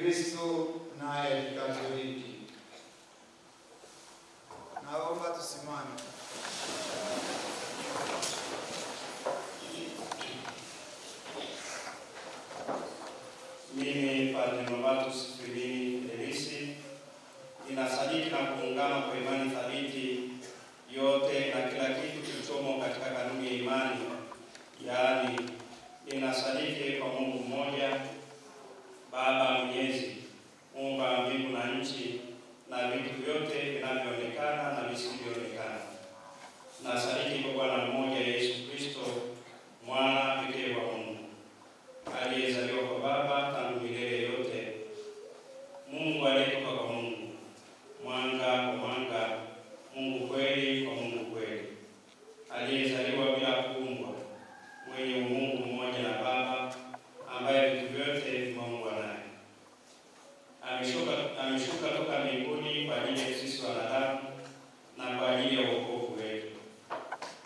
Kikristo na ya Kikatoliki. Naomba tusimame. Mimi Padre Novatus Firmini Elisi ninasadiki na kuungana kwa imani thabiti yote na kila kitu kilichomo katika kanuni ya imani, yaani ninasadiki kwa Mungu mmoja, Baba Mwenyezi, muumba wa mbingu na nchi na vitu vyote vinavyoonekana na visivyoonekana. Nasadiki kwa Bwana mmoja Yesu Kristo, mwana pekee wa Mungu, aliyezaliwa kwa Baba tangu milele yote, Mungu aliyetoka kwa Mungu, mwanga kwa mwanga, Mungu kweli kwa Mungu kweli, aliyezaliwa bila kuumbwa, mwenye umungu mmoja na Baba, ambaye vitu vyote vimeumbwa naye. Ameshuka toka mbinguni kwa ajili ya sisi wanadamu na kwa ajili ya wokovu wetu,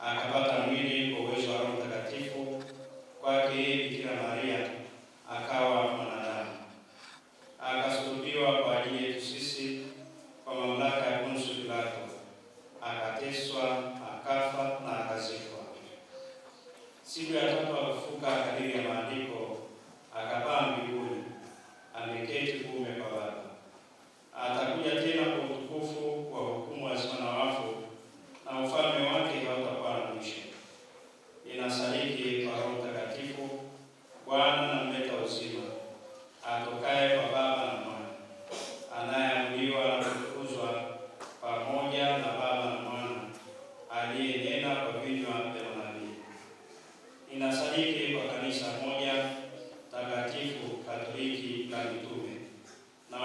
akapata mwili kwa uwezo wa Roho Mtakatifu, kwake yeye Bikira Maria akawa mwanadamu, akasulubiwa kwa ajili yetu sisi kwa mamlaka ya Poncio Pilato, akateswa, akafa na akazikwa. Siku ya tatu akafufuka kadiri ya Maandiko, akapaa mbinguni, ameketi kuume kwa Baba. Atakuja tena kwa utukufu kwa hukumu wazima na wafu, na ufalme wake hautakuwa na mwisho. Ninasadiki kwa Roho Mtakatifu, Bwana na mleta uzima, atokaye kwa Baba na Mwana, anayeabudiwa na kutukuzwa pamoja na Baba na Mwana, aliyenena kwa vinywa vya manabii. Ninasadiki kwa kanisa moja takatifu Katoliki la mitume, na